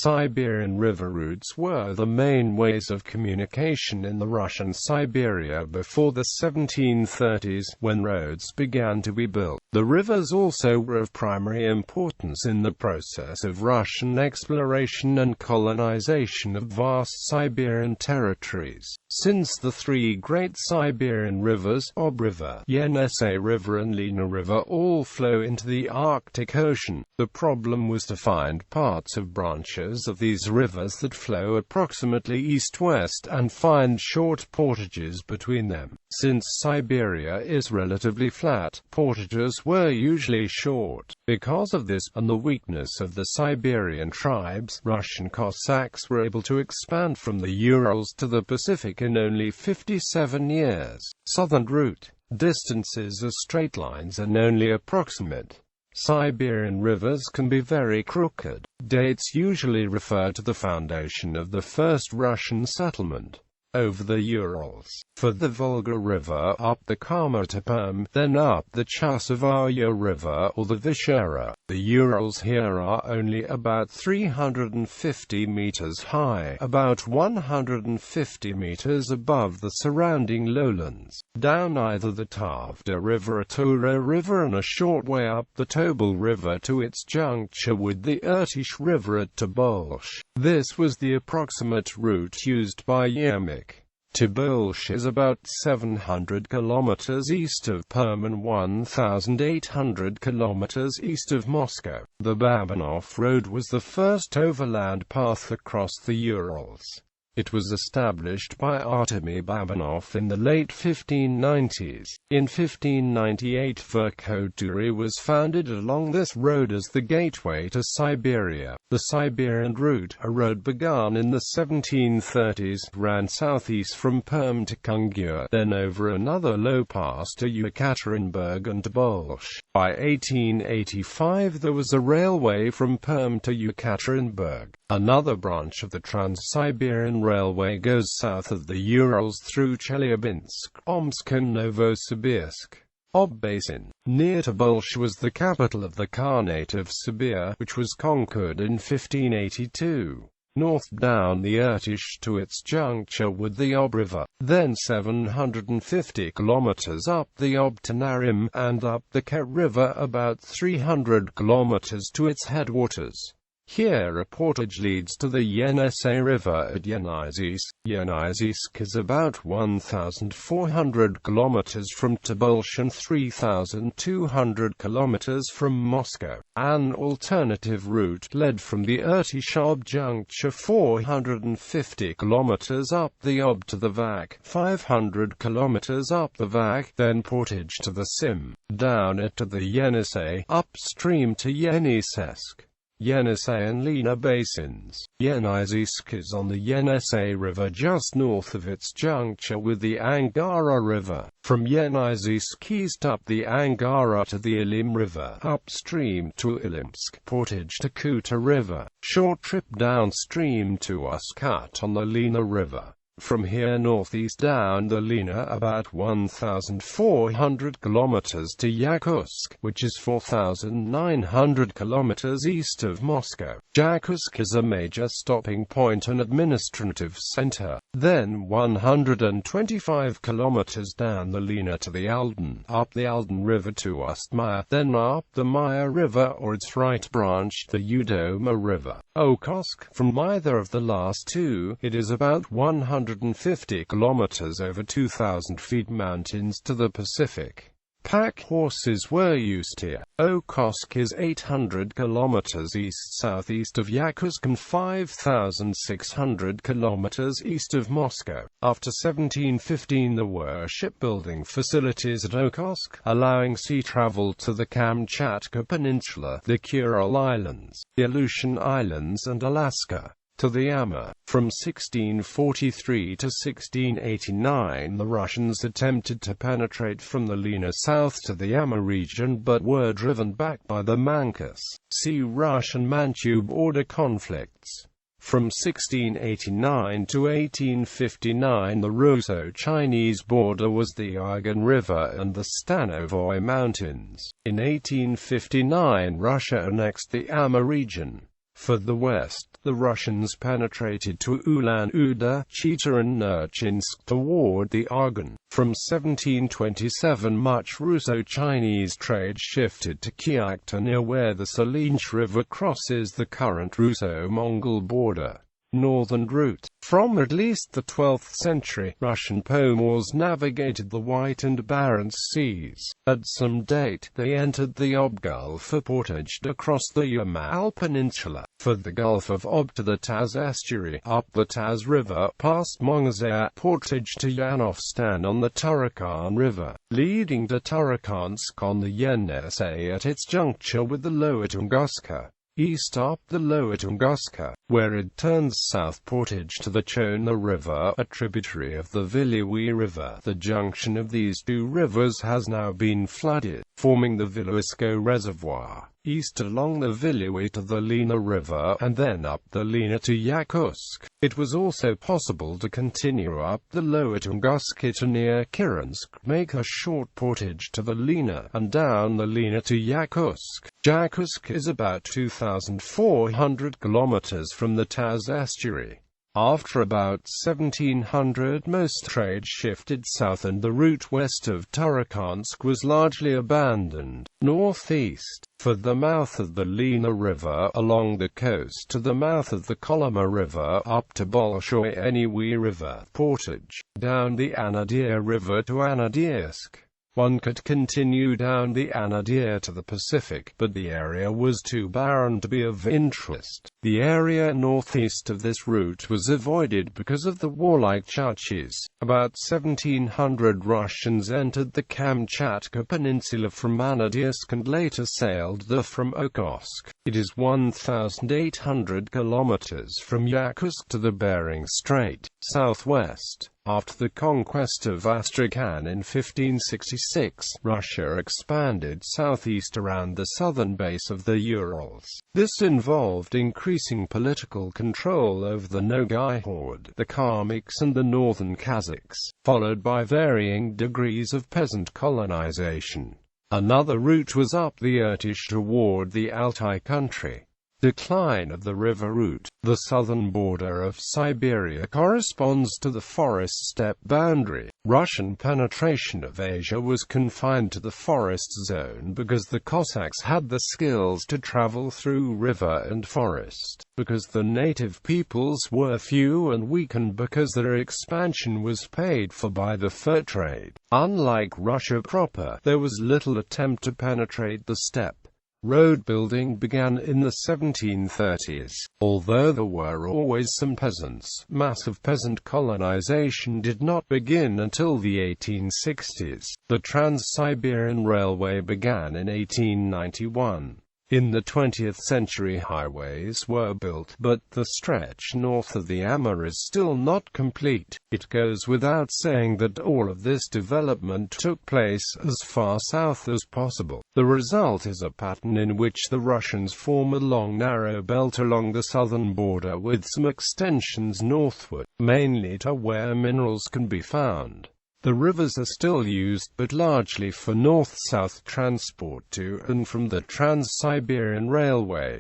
Siberian river routes were the main ways of communication in the Russian Siberia before the 1730s, when roads began to be built. The rivers also were of primary importance in the process of Russian exploration and colonization of vast Siberian territories. Since the three great Siberian rivers, Ob River, Yenisei River and Lena River, all flow into the Arctic Ocean, the problem was to find parts of branches of these rivers that flow approximately east-west and find short portages between them. Since Siberia is relatively flat, portages were usually short. Because of this, and the weakness of the Siberian tribes, Russian Cossacks were able to expand from the Urals to the Pacific in only 57 years. Southern route. Distances are straight lines and only approximate. Siberian rivers can be very crooked. Dates usually refer to the foundation of the first Russian settlement over the Urals. For the Volga River, up the Kama to Perm, then up the Chasivarya River or the Vishera. The Urals here are only about 350 meters high, about 150 meters above the surrounding lowlands. Down either the Tavda River or Tura River and a short way up the Tobol River to its juncture with the Irtish River at Tobolsk. This was the approximate route used by Yermak. Tobolsk is about 700 kilometers east of Perm and 1,800 kilometers east of Moscow. The Babanov Road was the first overland path across the Urals. It was established by Artemy Babanov in the late 1590s. In 1598 Verkhovturi was founded along this road as the gateway to Siberia. The Siberian Route, a road begun in the 1730s, ran southeast from Perm to Kungur, then over another low pass to Yekaterinburg and Tobolsk. By 1885 there was a railway from Perm to Yekaterinburg. Another branch of the Trans-Siberian Railway goes south of the Urals through Chelyabinsk, Omsk and Novosibirsk. Ob Basin, near Tobolsk, was the capital of the Khanate of Sibir, which was conquered in 1582. North down the Irtish to its juncture with the Ob River, then 750 kilometers up the Ob to Narim, and up the Ket River about 300 kilometers to its headwaters. Here a portage leads to the Yenisei River at Yenisei. Yenisei is about 1,400 kilometers from Tobolsk and 3,200 kilometers from Moscow. An alternative route led from the Irtish Ob juncture 450 kilometers up the Ob to the Vak, 500 kilometers up the Vak, then portage to the Sim, down it to the Yenisei, upstream to Yeniseisk. Yenisei and Lena basins. Yenisei is on the Yenisei River just north of its juncture with the Angara River. From Yenisei east up the Angara to the Ilim River, upstream to Ilimsk, portage to Kuta River, short trip downstream to Uskut on the Lena River. From here northeast down the Lena about 1,400 kilometers to Yakutsk, which is 4,900 kilometers east of Moscow. Yakutsk is a major stopping point and administrative center. Then 125 kilometers down the Lena to the Aldan, up the Aldan River to Ustmaya, then up the Maya River or its right branch, the Udoma River. Okosk. From either of the last two, it is about 150 kilometers over 2,000 feet mountains to the Pacific. Pack horses were used here. Okosk is 800 kilometers east-southeast of Yakutsk and 5,600 kilometers east of Moscow. After 1715 there were shipbuilding facilities at Okosk, allowing sea travel to the Kamchatka Peninsula, the Kuril Islands, the Aleutian Islands and Alaska. To the Amur. From 1643 to 1689 the Russians attempted to penetrate from the Lena south to the Amur region but were driven back by the Manchus. See Russian-Manchu border conflicts. From 1689 to 1859 the Russo-Chinese border was the Argonne River and the Stanovoy Mountains. In 1859 Russia annexed the Amur region. For the west, the Russians penetrated to Ulan-Ude, Chita and Nerchinsk toward the Argonne. From 1727 much Russo-Chinese trade shifted to Kyakhta near where the Salinch River crosses the current Russo-Mongol border. Northern route. From at least the 12th century, Russian Pomors navigated the White and Barents Seas. At some date, they entered the Ob Gulf, portaged across the Yamal Peninsula, for the Gulf of Ob to the Taz estuary, up the Taz River, past Mongazay, portage to Yanovstan on the Argonne River, leading to Tarakansk on the Yenisei at its juncture with the Lower Tunguska. East up the Lower Tunguska, where it turns south portage to the Chona River, a tributary of the Viliwi River. The junction of these two rivers has now been flooded, forming the Viluisko Reservoir. East along the Viliwi to the Lena River, and then up the Lena to Yakutsk. It was also possible to continue up the Lower Tunguska to near Kiransk, make a short portage to the Lena, and down the Lena to Yakutsk. Yakutsk is about 2,400 kilometers from the Taz estuary. After about 1700 most trade shifted south and the route west of Tarakansk was largely abandoned. Northeast, for the mouth of the Lena River, along the coast to the mouth of the Kolyma River, up to Bolshoy-Eniwi River, portage, down the Anadyr River to Anadirsk. One could continue down the Anadyr to the Pacific, but the area was too barren to be of interest. The area northeast of this route was avoided because of the warlike Chukchis. About 1700 Russians entered the Kamchatka Peninsula from Anadirsk and later sailed there from Okhotsk. It is 1,800 kilometers from Yakutsk to the Bering Strait, southwest. After the conquest of Astrakhan in 1566, Russia expanded southeast around the southern base of the Urals. This involved increasing political control over the Nogai horde, the Kalmyks and the northern Kazakhs, followed by varying degrees of peasant colonization. Another route was up the Irtysh toward the Altai country. Decline of the river route. The southern border of Siberia corresponds to the forest-steppe boundary. Russian penetration of Asia was confined to the forest zone because the Cossacks had the skills to travel through river and forest, because the native peoples were few and weak, and because their expansion was paid for by the fur trade. Unlike Russia proper, there was little attempt to penetrate the steppe. Road building began in the 1730s. Although there were always some peasants, massive peasant colonization did not begin until the 1860s. The Trans-Siberian Railway began in 1891. In the 20th century highways were built, but the stretch north of the Amur is still not complete. It goes without saying that all of this development took place as far south as possible. The result is a pattern in which the Russians form a long narrow belt along the southern border with some extensions northward, mainly to where minerals can be found. The rivers are still used, but largely for north-south transport to and from the Trans-Siberian Railway.